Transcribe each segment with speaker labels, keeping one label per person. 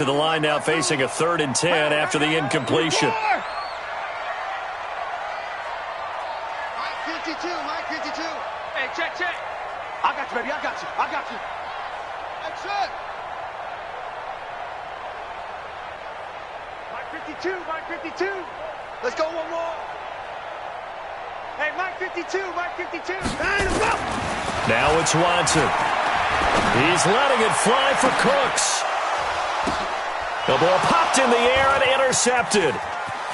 Speaker 1: To the line now, facing a 3rd and 10 after the incompletion.
Speaker 2: Mike 52, Mike 52.
Speaker 3: Hey, check. I got you, baby. I got you.
Speaker 2: That's it.
Speaker 3: Mike 52.
Speaker 2: Let's go one more.
Speaker 3: Hey, Mike 52.
Speaker 1: Now it's Watson. He's letting it fly for Cooks. The ball popped in the air and intercepted.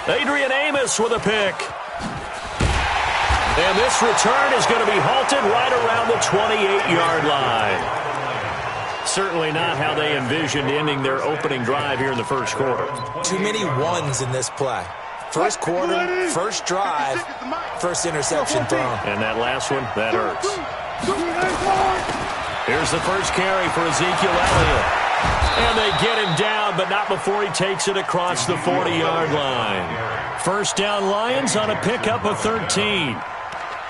Speaker 1: UGOINH8ME's with a pick. And this return is going to be halted right around the 28-yard line. Certainly not how they envisioned ending their opening drive here in the first quarter.
Speaker 4: Too many ones in this play. First quarter, first drive, first interception thrown.
Speaker 1: And that last one, that hurts. Here's the first carry for Ezekiel Elliott. And they get him down, but not before he takes it across the 40-yard line. First down Lions on a pickup of 13.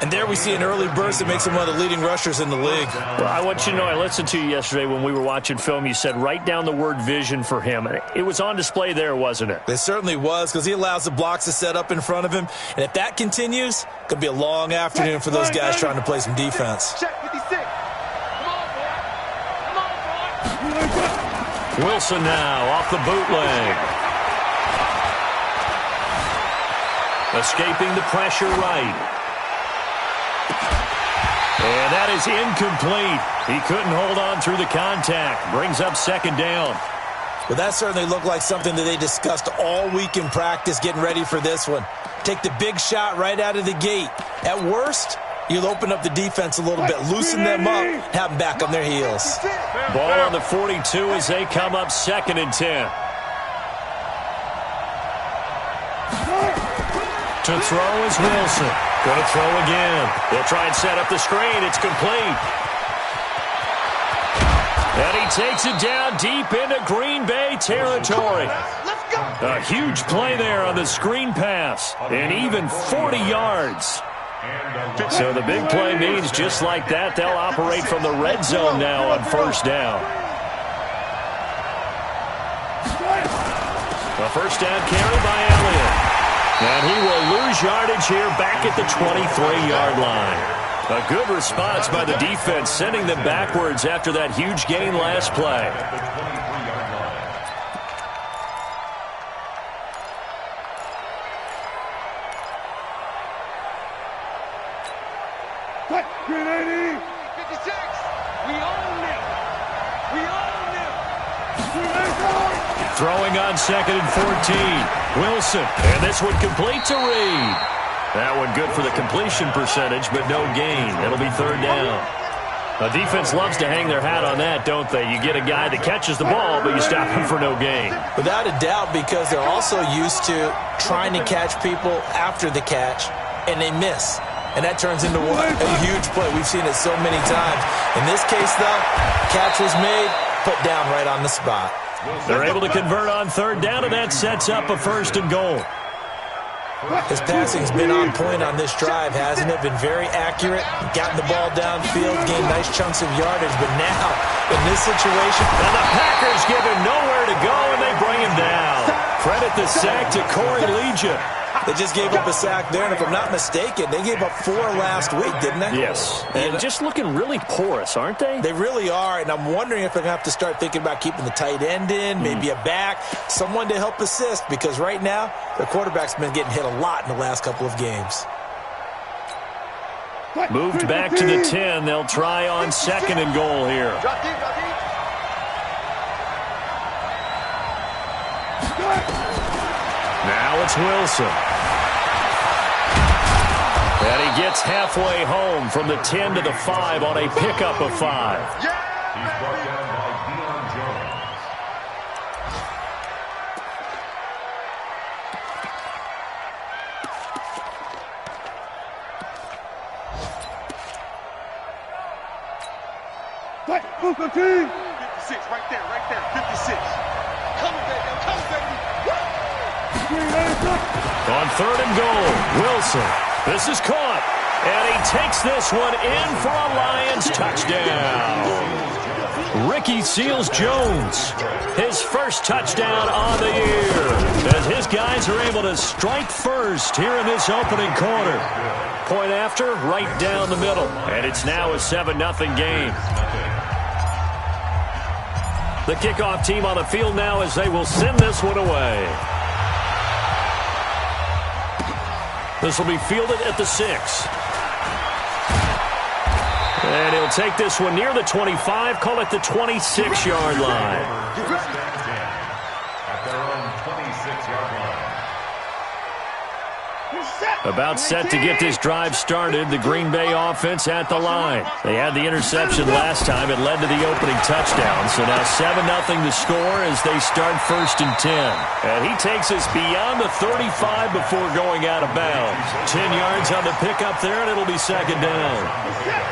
Speaker 4: And there we see an early burst that makes him one of the leading rushers in the league.
Speaker 1: Well, I want you to know, I listened to you yesterday when we were watching film. You said write down the word vision for him. It was on display there, wasn't it?
Speaker 4: It certainly was, because he allows the blocks to set up in front of him. And if that continues, it could be a long afternoon for those guys trying to play some defense.
Speaker 3: Check 56. Come on, boy.
Speaker 1: Wilson now off the bootleg. Escaping the pressure right. And that is incomplete. He couldn't hold on through the contact. Brings up 2nd down.
Speaker 4: Well, that certainly looked like something that they discussed all week in practice, getting ready for this one. Take the big shot right out of the gate. At worst, you'll open up the defense a little bit, loosen them up, have them back on their heels.
Speaker 1: Ball on the 42 as they come up 2nd and 10. To throw is Wilson. Going to throw again. They'll try and set up the screen. It's complete. And he takes it down deep into Green Bay territory. A huge play there on the screen pass. And even 40 yards. So the big play means just like that, they'll operate from the red zone now on 1st down. A 1st down carry by Elliott. And he will lose yardage here back at the 23-yard line. A good response by the defense, sending them backwards after that huge gain last play.
Speaker 3: Green 80. 56. We own them.
Speaker 1: Throwing on 2nd and 14. Wilson. And this one complete to Reed. That one good for the completion percentage, but no gain. It'll be 3rd down. The defense loves to hang their hat on that, don't they? You get a guy that catches the ball, but you stop him for no gain.
Speaker 4: Without a doubt, because they're also used to trying to catch people after the catch, and they miss. And that turns into a huge play. We've seen it so many times. In this case, though, catch was made, put down right on the spot.
Speaker 1: They're able to convert on 3rd down, and that sets up a 1st and goal.
Speaker 4: His passing's been on point on this drive, hasn't it? Been very accurate, gotten the ball downfield, gained nice chunks of yardage. But now, in this situation...
Speaker 1: And the Packers give him nowhere to go, and they bring him down. Credit the sack to Corey Legia.
Speaker 4: They just gave up a sack there, and if I'm not mistaken, they gave up 4 last week, didn't they?
Speaker 1: Yes. And just looking really porous, aren't they?
Speaker 4: They really are, and I'm wondering if they're going to have to start thinking about keeping the tight end in, maybe a back, someone to help assist, because right now, their quarterback's been getting hit a lot in the last couple of games.
Speaker 1: Moved back to the 10. They'll try on 2nd and goal here. Now it's Wilson. And he gets halfway home from the 10 to the 5 on a pickup of 5.
Speaker 2: He's brought down by Deion Jones.
Speaker 3: What? 56, right there, 56. Coming, baby, I'm coming, baby.
Speaker 1: On 3rd and goal, Wilson. This is caught. And he takes this one in for a Lions touchdown. Ricky Seals-Jones, his first touchdown on the year, as his guys are able to strike first here in this opening quarter. Point after, right down the middle, and it's now a 7-0 game. The kickoff team on the field now as they will send this one away. This will be fielded at the 6. And he'll take this one near the 25, call it the 26-yard line.
Speaker 2: At their own 26-yard line.
Speaker 1: About set to get this drive started, the Green Bay offense at the line. They had the interception last time. It led to the opening touchdown. So now 7-0 the score as they start 1st and 10. And he takes us beyond the 35 before going out of bounds. 10 yards on the pickup there, and it'll be 2nd down.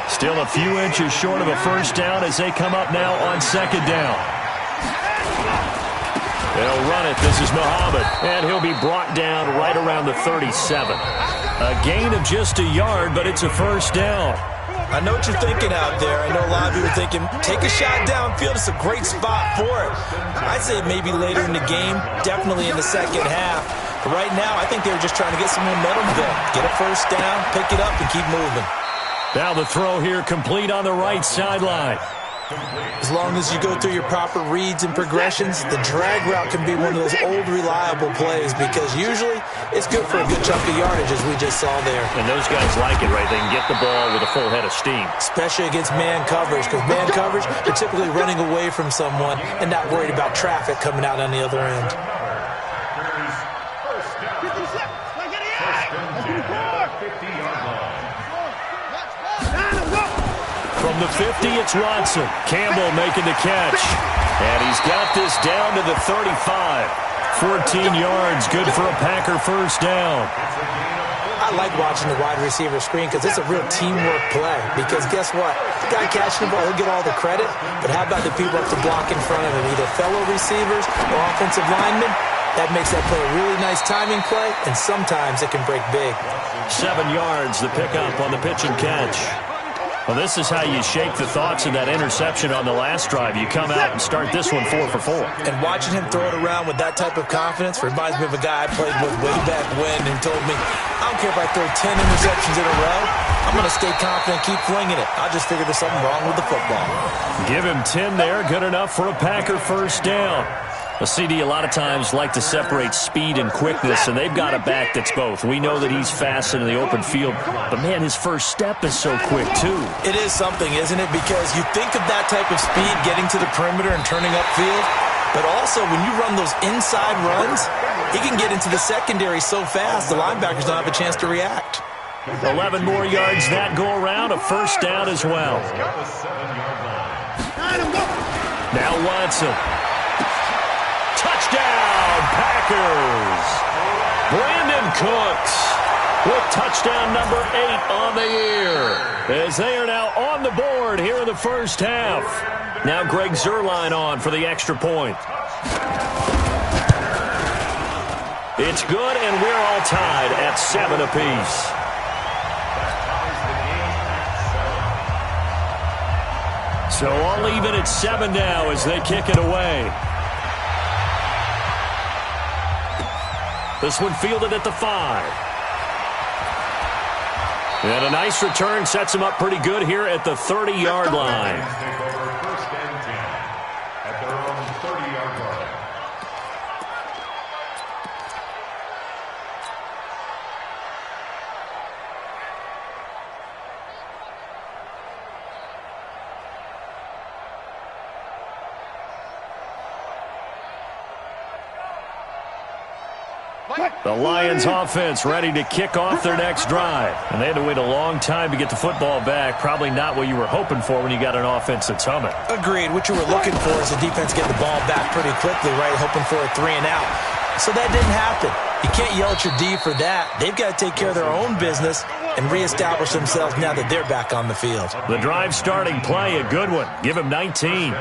Speaker 1: Still a few inches short of a 1st down as they come up now on 2nd down. They'll run it. This is Muhammad, and he'll be brought down right around the 37. A gain of just a yard, but it's a 1st down.
Speaker 4: I know what you're thinking out there. I know a lot of you are thinking, take a shot downfield. It's a great spot for it. I'd say maybe later in the game, definitely in the second half. But right now, I think they were just trying to get some momentum built. Get a 1st down, pick it up, and keep moving.
Speaker 1: Now the throw here complete on the right sideline.
Speaker 4: As long as you go through your proper reads and progressions, the drag route can be one of those old reliable plays because usually it's good for a good chunk of yardage as we just saw there.
Speaker 1: And those guys like it, right? They can get the ball with a full head of steam.
Speaker 4: Especially against man coverage, because man coverage, they're typically running away from someone and not worried about traffic coming out on the other end.
Speaker 1: From the 50, it's Watson. Campbell making the catch. And he's got this down to the 35. 14 yards, good for a Packer 1st down.
Speaker 4: I like watching the wide receiver screen because it's a real teamwork play. Because guess what? The guy catching the ball, he'll get all the credit. But how about the people up to block in front of him, either fellow receivers or offensive linemen? That makes that play a really nice timing play, and sometimes it can break big.
Speaker 1: 7 yards, the pickup on the pitch and catch. Well, this is how you shake the thoughts of that interception on the last drive. You come out and start this one 4 for 4.
Speaker 4: And watching him throw it around with that type of confidence reminds me of a guy I played with way back when who told me, I don't care if I throw 10 interceptions in a row. I'm going to stay confident and keep flinging it. I just figured there's something wrong with the football.
Speaker 1: Give him 10 there. Good enough for a Packer 1st down. A CD a lot of times like to separate speed and quickness, and they've got a back that's both. We know that he's fast in the open field, but, man, his first step is so quick, too.
Speaker 4: It is something, isn't it? Because you think of that type of speed getting to the perimeter and turning upfield, but also when you run those inside runs, he can get into the secondary so fast the linebackers don't have a chance to react.
Speaker 1: 11 more yards that go around, a 1st down as well. Now Watson. Touchdown, Packers! Brandon Cooks with touchdown number 8 on the year, as they are now on the board here in the 1st half. Now Greg Zuerlein on for the extra point. It's good, and we're all tied at 7 apiece. So all even at 7 now as they kick it away. This one fielded at the 5. And a nice return sets him up pretty good here at the 30-yard line.
Speaker 2: First and 10 at their own 30-yard line.
Speaker 1: The Lions offense ready to kick off their next drive. And they had to wait a long time to get the football back. Probably not what you were hoping for when you got an offense that's humming.
Speaker 4: Agreed. What you were looking for is the defense getting the ball back pretty quickly, right? Hoping for a 3 and out. So that didn't happen. You can't yell at your D for that. They've got to take care of their own business and reestablish themselves now that they're back on the field.
Speaker 1: The drive starting play, a good one. Give him 19.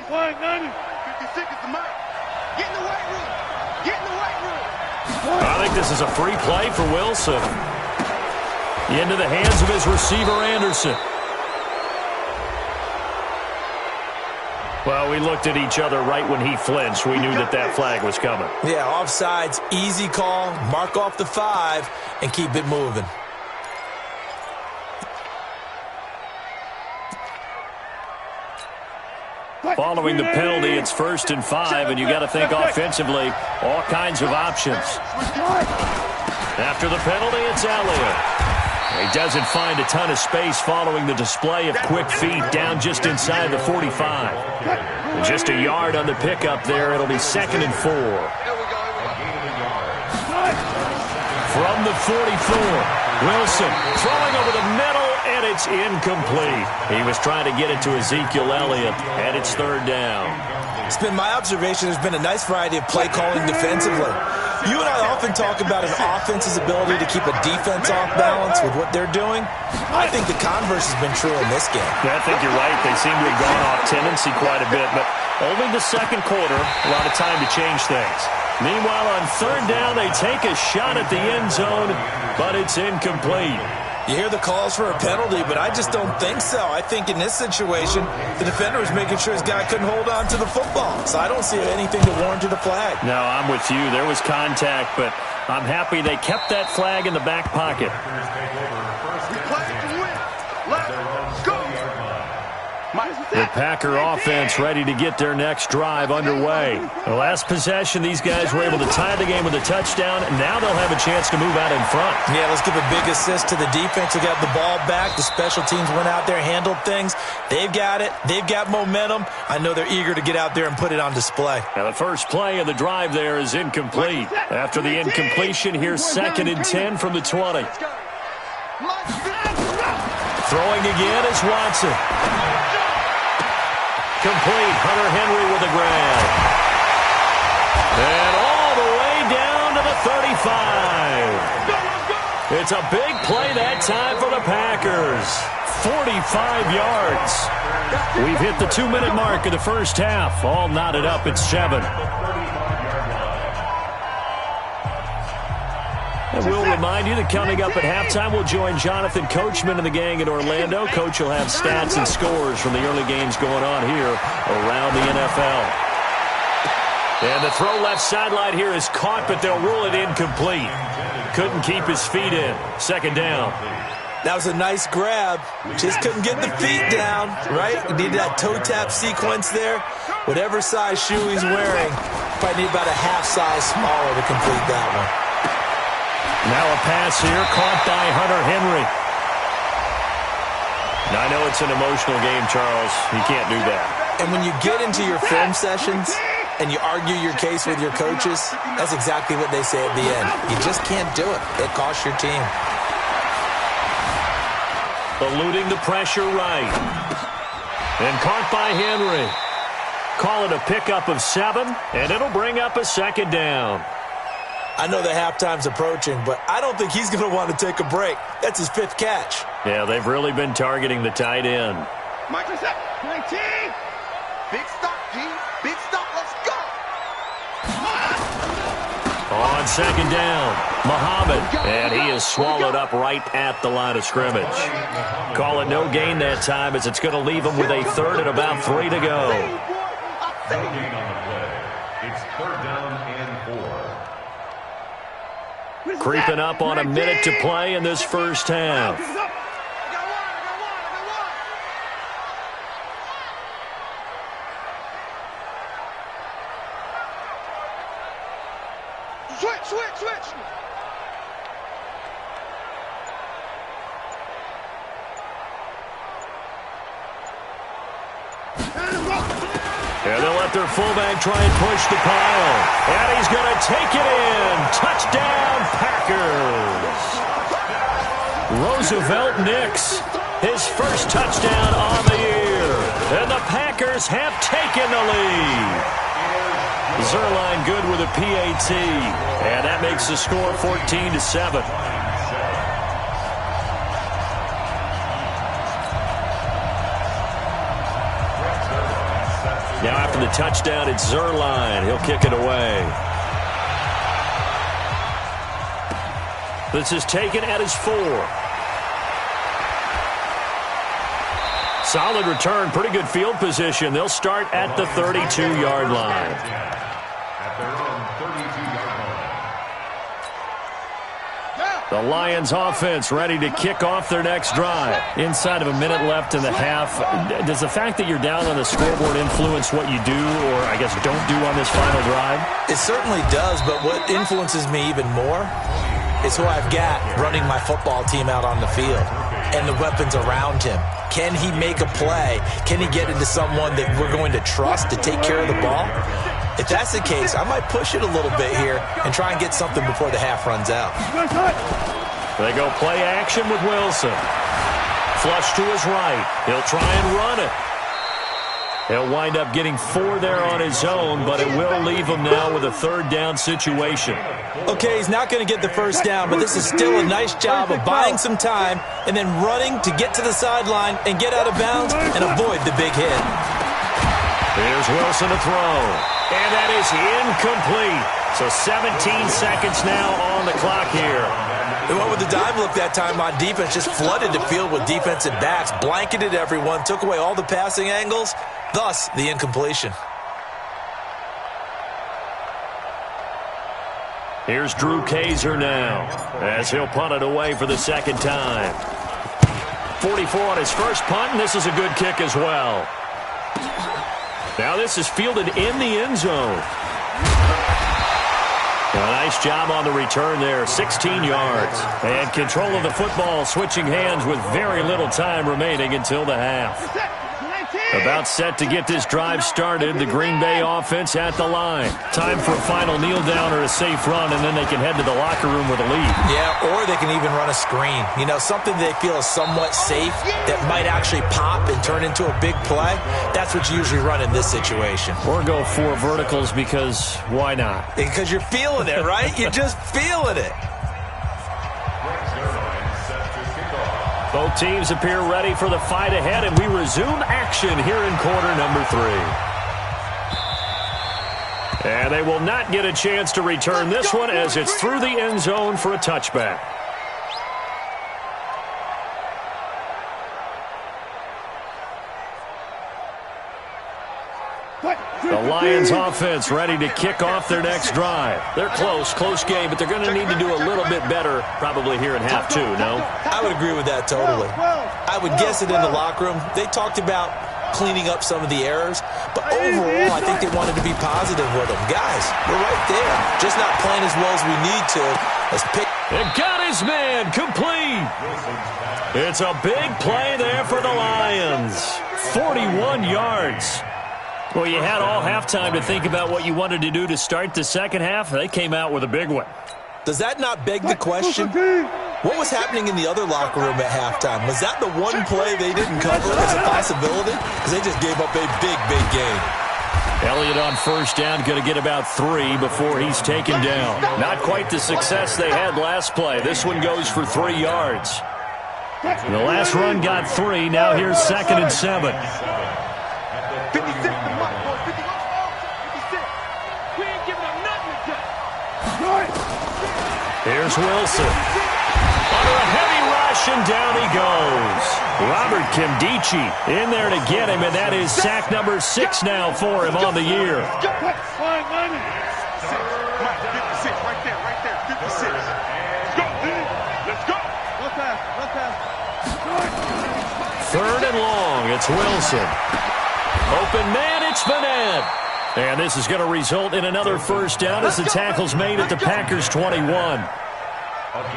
Speaker 3: Flag 90. 56 is the mark. Get in the weight room. Get in the weight room.
Speaker 1: I think this is a free play for Wilson. Into the hands of his receiver, Anderson. Well, we looked at each other right when he flinched. We knew that that flag was coming.
Speaker 4: Yeah, offsides, easy call, mark off the 5, and keep it moving.
Speaker 1: Following the penalty, it's 1st and 5, and you got to think offensively, all kinds of options. After the penalty, it's Elliott. He doesn't find a ton of space following the display of quick feet down just inside the 45. And just a yard on the pickup there. It'll be 2nd and 4. From the 44, Wilson throwing over the middle, and it's incomplete. He was trying to get it to Ezekiel Elliott, and it's 3rd down.
Speaker 4: It's been my observation there's been a nice variety of play calling defensively. You and I often talk about an offense's ability to keep a defense off balance with what they're doing. I think the converse has been true in this game.
Speaker 1: Yeah, I think you're right. They seem to have gone off tendency quite a bit, but only the 2nd quarter, a lot of time to change things. Meanwhile, on 3rd down, they take a shot at the end zone, but it's incomplete.
Speaker 4: You hear the calls for a penalty, but I just don't think so. I think in this situation, the defender was making sure his guy couldn't hold on to the football. So I don't see anything that warranted a flag.
Speaker 1: No, I'm with you. There was contact, but I'm happy they kept that flag in the back pocket. The Packer offense ready to get their next drive underway. The last possession, these guys were able to tie the game with a touchdown, and now they'll have a chance to move out in front.
Speaker 4: Yeah, let's give a big assist to the defense who got the ball back. The special teams went out there, handled things. They've got it. They've got momentum. I know they're eager to get out there and put it on display.
Speaker 1: Now the first play of the drive there is incomplete. After the incompletion, here's 2nd and 10 from the 20. Throwing again is Watson. Complete. Hunter Henry with a grab. And all the way down to the 35. It's a big play that time for the Packers. 45 yards. We've hit the 2-minute mark of the first half. All knotted up at 7. And we'll remind you that coming up at halftime, we'll join Jonathan Coachman and the gang in Orlando. Coach will have stats and scores from the early games going on here around the NFL. And the throw left sideline here is caught, but they'll rule it incomplete. Couldn't keep his feet in. 2nd down.
Speaker 4: That was a nice grab. Just couldn't get the feet down, right? Needed that toe tap sequence there. Whatever size shoe he's wearing, probably need about a half size smaller to complete that one.
Speaker 1: Now a pass here, caught by Hunter Henry. Now, I know it's an emotional game, Charles. You can't do that.
Speaker 4: And when you get into your film sessions and you argue your case with your coaches, that's exactly what they say at the end. You just can't do it. It costs your team.
Speaker 1: Eluding the pressure right. And caught by Henry. Call it a pickup of 7, and it'll bring up a 2nd down.
Speaker 4: I know the halftime's approaching, but I don't think he's going to want to take a break. That's his 5th catch.
Speaker 1: Yeah, they've really been targeting the tight end.
Speaker 3: Mike, 19. Big stop, G. Big stop. Let's go.
Speaker 1: On 2nd down, Muhammad. And he is swallowed up right at the line of scrimmage. Call it no gain that time, as it's going to leave him with a 3rd and about 3 to go.
Speaker 2: No gain on the play. It's 3rd down and 4.
Speaker 1: Creeping up on a minute to play in this first half.
Speaker 3: Switch.
Speaker 1: And they'll let their fullback try and push the pile. And he's going to take it in. Touchdown, Packers. Roosevelt Nix, his first touchdown on the year. And the Packers have taken the lead. Zerline good with a PAT. And that makes the score 14-7. Now after the touchdown, it's Zerline. He'll kick it away. This is taken at his 4. Solid return, pretty good field position. They'll start at the 32-yard line.
Speaker 2: At their own 32-yard line.
Speaker 1: The Lions offense ready to kick off their next drive. Inside of a minute left in the half, does the fact that you're down on the scoreboard influence what you do, or I guess don't do on this final drive?
Speaker 4: It certainly does, but what influences me even more is who I've got running my football team out on the field and the weapons around him. Can he make a play? Can he get into someone that we're going to trust to take care of the ball? If that's the case, I might push it a little bit here and try and get something before the half runs out.
Speaker 1: They go play action with Wilson. Flush to his right. He'll try and run it. He'll wind up getting 4 there on his own, but it will leave him now with a third down situation.
Speaker 4: Okay, he's not going to get the first down, but this is still a nice job of buying some time and then running to get to the sideline and get out of bounds and avoid the big hit.
Speaker 1: Here's Wilson to throw, and that is incomplete. So 17 seconds now on the clock here.
Speaker 4: They went with the dime look that time on defense, just flooded the field with defensive backs, blanketed everyone, took away all the passing angles, thus the incompletion.
Speaker 1: Here's Drew Kaiser now, as he'll punt it away for the second time. 44 on his first punt, and this is a good kick as well. Now this is fielded in the end zone. A nice job on the return there, 16 yards. And control of the football, switching hands with very little time remaining until the half. About set to get this drive started, the Green Bay offense at the line. Time for a final kneel down or a safe run, and then they can head to the locker room with a lead.
Speaker 4: Yeah, or they can even run a screen. You know, something they feel is somewhat safe that might actually pop and turn into a big play. That's what you usually run in this situation.
Speaker 1: Or go 4 verticals because why not?
Speaker 4: Because you're feeling it, right? You're just feeling it.
Speaker 1: Both teams appear ready for the fight ahead, and we resume action here in quarter number 3. And they will not get a chance to return this one as it's through the end zone for a touchback. The Lions offense ready to kick off their next drive. They're close game, but they're going to need to do a little bit better probably here in half 2, no?
Speaker 4: I would agree with that totally. I would guess it in the locker room. They talked about cleaning up some of the errors, but overall, I think they wanted to be positive with them. Guys, we're right there. Just not playing as well as we need to. Let's pick.
Speaker 1: It got his man complete. It's a big play there for the Lions. 41 yards. Well, you had all halftime to think about what you wanted to do to start the second half. They came out with a big one.
Speaker 4: Does that not beg the question? What was happening in the other locker room at halftime? Was that the one play they didn't cover as a possibility? Because they just gave up a big game.
Speaker 1: Elliott on first down, going to get about 3 before he's taken down. Not quite the success they had last play. This one goes for 3 yards. The last run got 3. Now here's 2nd and 7.
Speaker 3: 56 to Mike, boy. 56. We ain't giving up nothing today.
Speaker 1: Here's Wilson. Under a heavy rush, and down he goes. Robert Kimdichie in there to get him, and that is sack number 6 now for him on the year.
Speaker 3: Mike, 56 right there, 56. Let's go. Let's pass.
Speaker 1: 3rd and long, it's Wilson. Open man, it's Bennett. And this is going to result in another first down as the tackle's made at the Packers' 21.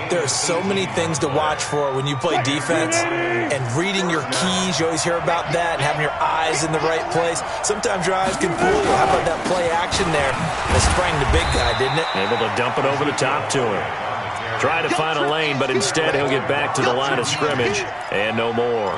Speaker 4: There are so many things to watch for when you play defense, and reading your keys, you always hear about that, and having your eyes in the right place. Sometimes your eyes can fool you. How about that play action there? It sprang the big guy, didn't it?
Speaker 1: Able to dump it over the top to him. Try to find a lane, but instead he'll get back to the line of scrimmage, and no more.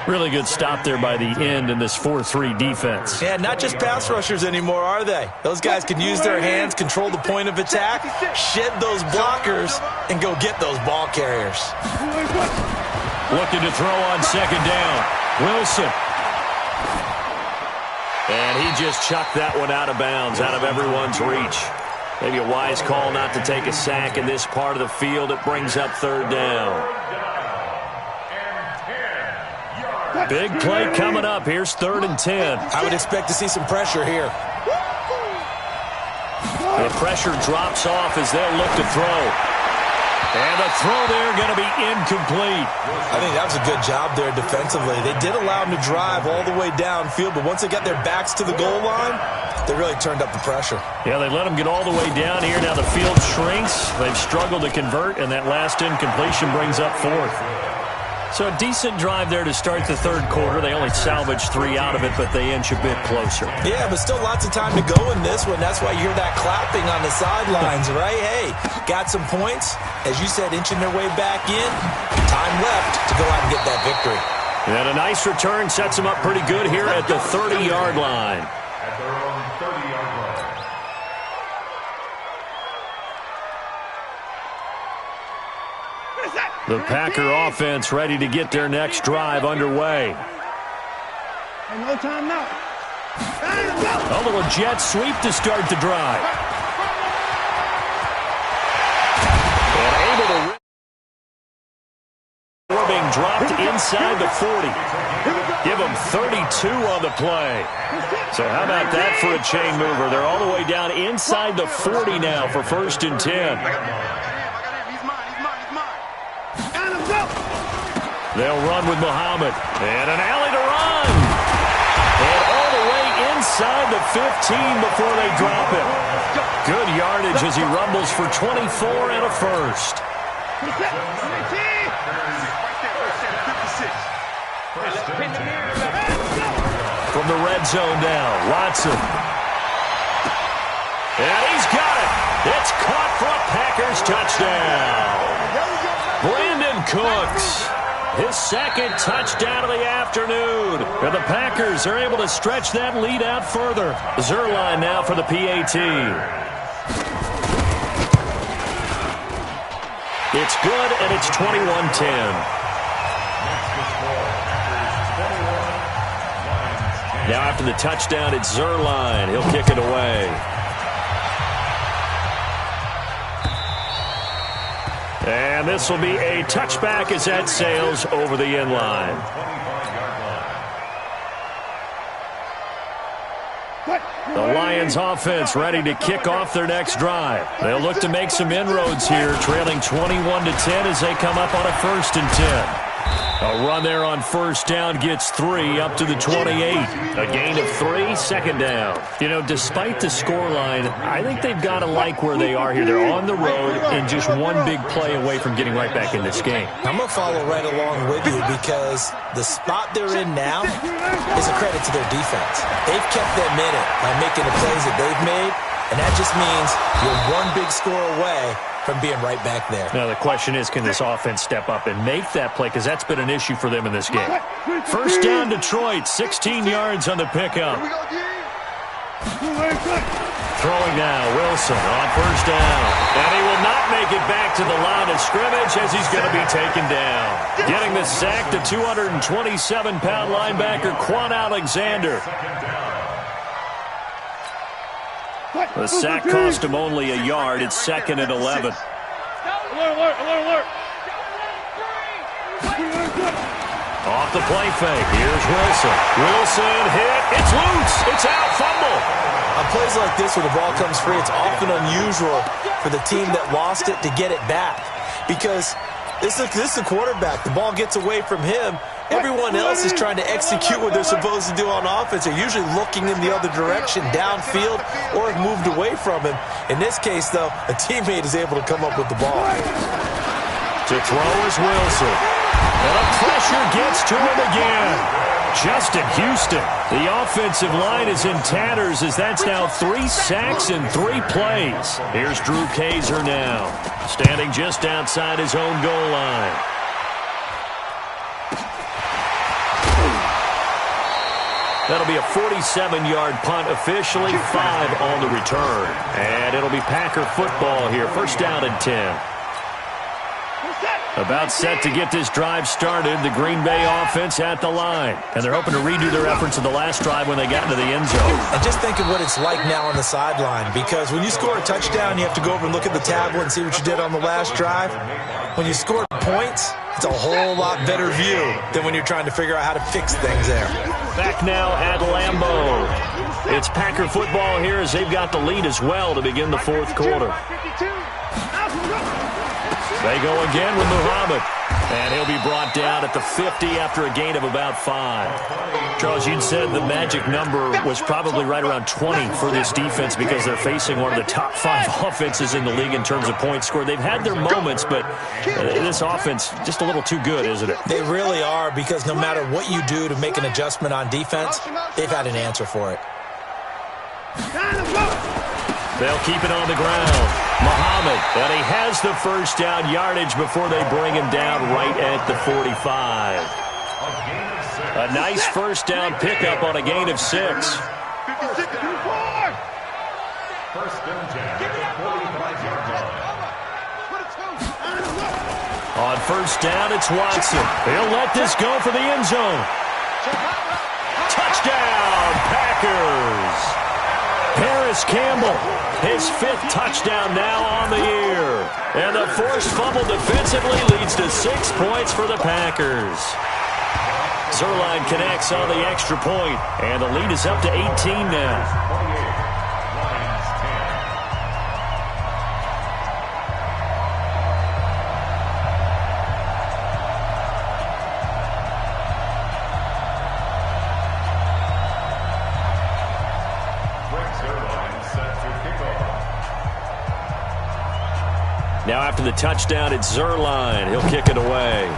Speaker 1: Really good stop there by the end in this 4-3 defense.
Speaker 4: Yeah, not just pass rushers anymore, are they? Those guys can use their hands, control the point of attack, shed those blockers, and go get those ball carriers.
Speaker 1: Looking to throw on 2nd down. Wilson. And he just chucked that one out of bounds, out of everyone's reach. Maybe a wise call not to take a sack in this part of the field. It brings up third down. Big play coming up. Here's 3rd and 10.
Speaker 4: I would expect to see some pressure here.
Speaker 1: The pressure drops off as they'll look to throw. And the throw there going to be incomplete.
Speaker 4: I think that was a good job there defensively. They did allow them to drive all the way downfield, but once they got their backs to the goal line, they really turned up the pressure.
Speaker 1: Yeah, they let them get all the way down here. Now the field shrinks. They've struggled to convert, and that last incompletion brings up 4th. So a decent drive there to start the 3rd quarter. They only salvaged 3 out of it, but they inch a bit closer.
Speaker 4: Yeah, but still lots of time to go in this one. That's why you hear that clapping on the sidelines, right? Hey, got some points. As you said, inching their way back in. Time left to go out and get that victory.
Speaker 1: And a nice return sets them up pretty good here at the 30-yard line.
Speaker 2: At their own 30-yard line.
Speaker 1: The Packer offense ready to get their next drive underway.
Speaker 3: No time now.
Speaker 1: A little jet sweep to start the drive. And able to being dropped inside the 40. Give them 32 on the play. So how about that for a chain mover? They're all the way down inside the 40 now for 1st and 10. They'll run with Muhammad. And an alley to run. And all the way inside the 15 before they drop him. Good yardage as he rumbles for 24 and a first. From the red zone now, Watson. And he's got it. It's caught for a Packers touchdown. Brandon Cooks. His 2nd touchdown of the afternoon. And the Packers are able to stretch that lead out further. Zerline now for the PAT. It's good, and it's 21-10. Now after the touchdown, it's Zerline. He'll kick it away. And this will be a touchback as that sails over the end line. The Lions offense ready to kick off their next drive. They'll look to make some inroads here, trailing 21-10 as they come up on a 1st and 10. A run there on 1st down gets 3 up to the 28. A gain of 3, 2nd down. You know, despite the scoreline, I think they've got to like where they are here. They're on the road and just one big play away from getting right back in this game.
Speaker 4: I'm going to follow right along with you because the spot they're in now is a credit to their defense. They've kept them in it by making the plays that they've made, and that just means you're one big score away from being right back there.
Speaker 1: Now the question is, can this offense step up and make that play? Because that's been an issue for them in this game. 1st down Detroit, 16 yards on the pickup. Throwing now, Wilson on 1st down. And he will not make it back to the line of scrimmage as he's going to be taken down. Getting the sack, the 227-pound linebacker, Quan Alexander. The sack cost him only a yard. It's 2nd and 11.
Speaker 3: Alert.
Speaker 1: Off the play fake. Here's Wilson. Wilson hit. It's loose. It's out. Fumble.
Speaker 4: On plays like this where the ball comes free, it's often unusual for the team that lost it to get it back. Because this is the quarterback. The ball gets away from him. Everyone else is trying to execute what they're supposed to do on offense. They're usually looking in the other direction, downfield, or have moved away from him. In this case, though, a teammate is able to come up with the ball.
Speaker 1: To throw is Wilson. And the pressure gets to him again. Justin Houston. The offensive line is in tatters as that's now 3 sacks in 3 plays. Here's Drew Kaiser now, standing just outside his own goal line. That'll be a 47-yard punt, officially 5 on the return. And it'll be Packer football here, 1st down and 10. A About set to get this drive started. The Green Bay offense at the line. And they're hoping to redo their efforts in the last drive when they got into the end zone.
Speaker 4: And just think of what it's like now on the sideline, because when you score a touchdown, you have to go over and look at the tablet and see what you did on the last drive. When you score points, it's a whole lot better view than when you're trying to figure out how to fix things there.
Speaker 1: Back now at Lambeau. It's Packer football here as they've got the lead as well to begin the fourth quarter. They go again with Muhammad. And he'll be brought down at the 50 after a gain of about 5. Charles, you'd said the magic number was probably right around 20 for this defense because they're facing one of the top 5 offenses in the league in terms of points scored. They've had their moments, but this offense just a little too good, isn't it?
Speaker 4: They really are, because no matter what you do to make an adjustment on defense, they've had an answer for it.
Speaker 1: They'll keep it on the ground. Muhammad, and he has the first down yardage before they bring him down right at the 45. A nice first down pickup on a gain of 6.
Speaker 2: First down, 45-yard line.
Speaker 1: On first down, it's Watson. He'll let this go for the end zone. Touchdown, Packers. Harris Campbell, his 5th touchdown now on the year. And the forced fumble defensively leads to 6 points for the Packers. Zerline connects on the extra point, and the lead is up to 18 now. Now after the touchdown, it's Zerline. He'll kick it away.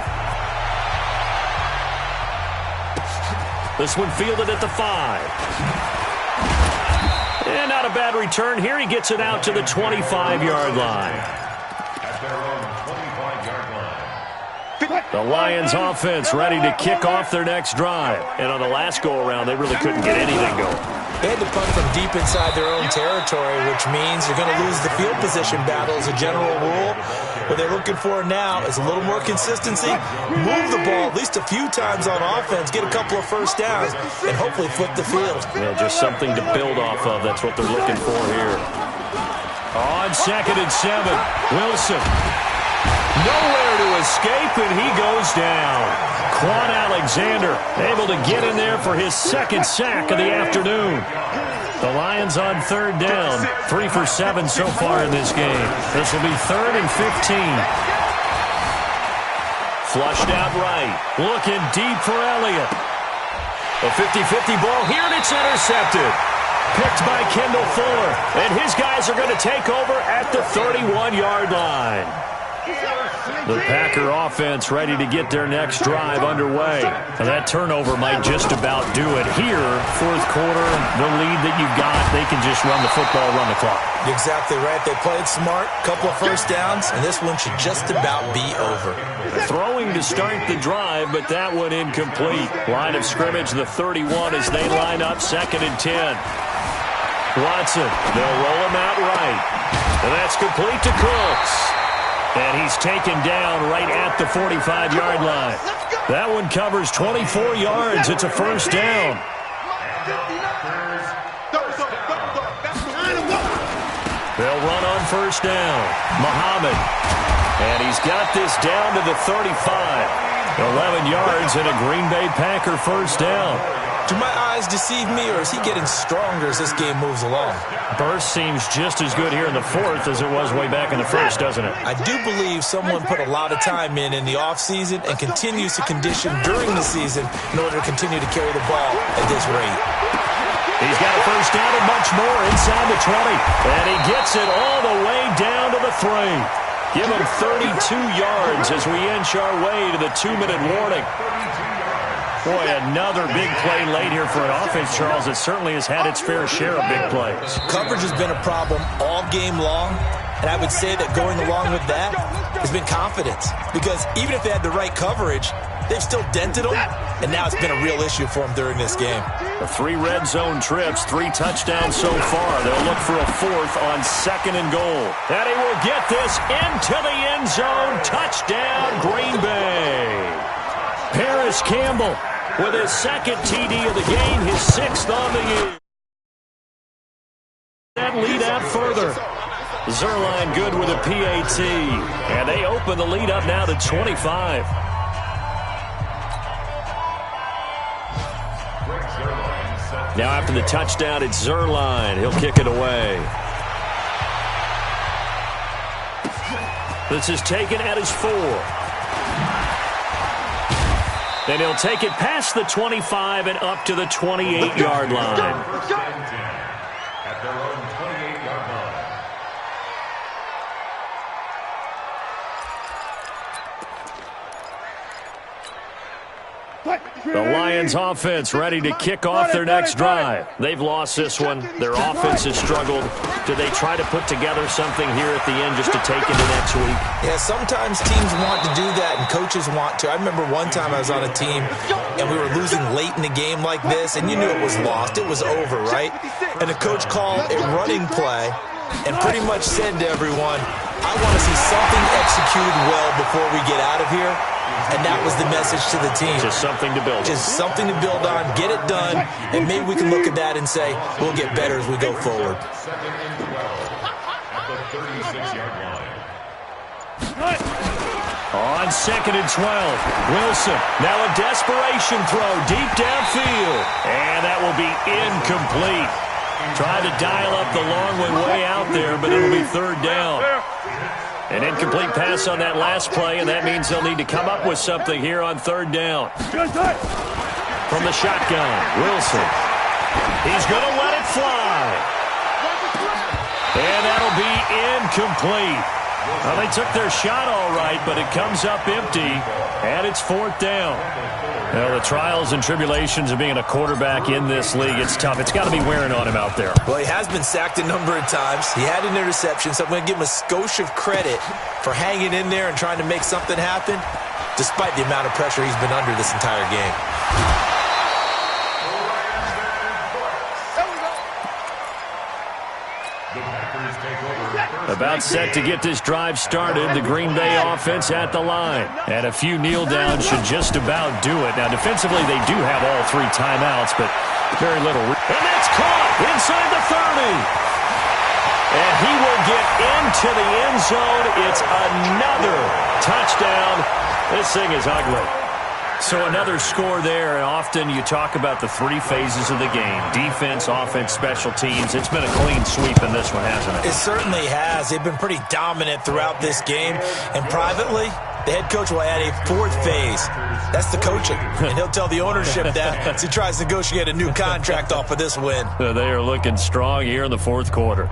Speaker 1: This one fielded at the 5. And not a bad return here. He gets it out to the 25-yard line.
Speaker 2: At their own 25-yard line.
Speaker 1: The Lions offense ready to kick off their next drive. And on the last go-around, they really couldn't get anything going.
Speaker 4: They had to punt from deep inside their own territory, which means you're going to lose the field position battle as a general rule. What they're looking for now is a little more consistency, move the ball at least a few times on offense, get a couple of first downs, and hopefully flip the field.
Speaker 1: Yeah, just something to build off of. That's what they're looking for here. On 2nd and 7, Wilson. Nowhere to escape, and he goes down. Quan Alexander able to get in there for his 2nd sack of the afternoon. The Lions on 3rd down, 3 for 7 so far in this game. This will be 3rd and 15. Flushed out right, looking deep for Elliott. A 50-50 ball here, and it's intercepted. Picked by Kendall Fuller, and his guys are going to take over at the 31-yard line. The Packer offense ready to get their next drive underway. Now that turnover might just about do it here. 4th quarter, the lead that you've got, they can just run the football, run the clock.
Speaker 4: You're exactly right. They played smart, couple of first downs, and this one should just about be over.
Speaker 1: Throwing to start the drive, but that one incomplete. Line of scrimmage, the 31 as they line up 2nd and 10. Watson, they'll roll him out right. And that's complete to Cooks. And he's taken down right at the 45-yard line. That one covers 24 yards. It's a first down. They'll run on first down. Muhammad. And he's got this down to the 35. 11 yards and a Green Bay Packer first down.
Speaker 4: Do my eyes deceive me, or is he getting stronger as this game moves along?
Speaker 1: Burst seems just as good here in the 4th as it was way back in the 1st, doesn't it?
Speaker 4: I do believe someone put a lot of time in the offseason and continues to condition during the season in order to continue to carry the ball at this rate.
Speaker 1: He's got a first down and much more inside the 20. And he gets it all the way down to the 3. Give him 32 yards as we inch our way to the 2-minute warning. Boy, another big play late here for an offense, Charles, that certainly has had its fair share of big plays.
Speaker 4: Coverage has been a problem all game long, and I would say that going along with that has been confidence. Because even if they had the right coverage, they've still dented them and now it's been a real issue for him during this game.
Speaker 1: The 3 red zone trips, 3 touchdowns so far. They'll look for a 4th on 2nd and goal. And he will get this into the end zone. Touchdown, Green Bay. Paris Campbell with his 2nd TD of the game, his 6th on the year. That lead out further. Zerline good with a PAT. And they open the lead up now to 25. Now after the touchdown, it's Zerline. He'll kick it away. This is taken at his 4. Then he'll take it past the 25 and up to the 28-yard line.
Speaker 2: At their own 28-yard line.
Speaker 1: The Lions offense ready to kick off their next drive. They've lost this one. Their offense has struggled. Do they try to put together something here at the end just to take into next week?
Speaker 4: Yeah, sometimes teams want to do that and coaches want to. I remember one time I was on a team and we were losing late in the game like this, and you knew it was lost. It was over, right? And the coach called a running play and pretty much said to everyone, I want to see something executed well before we get out of here. And that was the message to the team.
Speaker 1: Just something to build on.
Speaker 4: Just something to build on, get it done, and maybe we can look at that and say, we'll get better as we go forward.
Speaker 2: 2nd and 12 at the 36-yard line.
Speaker 1: On 2nd and 12, Wilson. Now a desperation throw deep downfield. And that will be incomplete. Tried to dial up the long way out there, but it'll be 3rd down. An incomplete pass on that last play, and that means they'll need to come up with something here on 3rd down. From the shotgun, Wilson. He's going to let it fly. And that'll be incomplete. Well, they took their shot all right, but it comes up empty, and it's 4th down. Well, the trials and tribulations of being a quarterback in this league, it's tough. It's got to be wearing on him out there.
Speaker 4: Well, he has been sacked a number of times. He had an interception, so I'm going to give him a skosh of credit for hanging in there and trying to make something happen, despite the amount of pressure he's been under this entire game.
Speaker 1: About set to get this drive started. The Green Bay offense at the line. And a few kneel downs should just about do it. Now, defensively, they do have all 3 timeouts, but very little. And that's caught inside the 30. And he will get into the end zone. It's another touchdown. This thing is ugly. So another score there, and often you talk about the 3 phases of the game. Defense, offense, special teams. It's been a clean sweep in this one, hasn't it?
Speaker 4: It certainly has. They've been pretty dominant throughout this game. And privately, the head coach will add a 4th phase. That's the coaching. And he'll tell the ownership that as he tries to negotiate a new contract off of this win.
Speaker 1: They are looking strong here in the 4th quarter.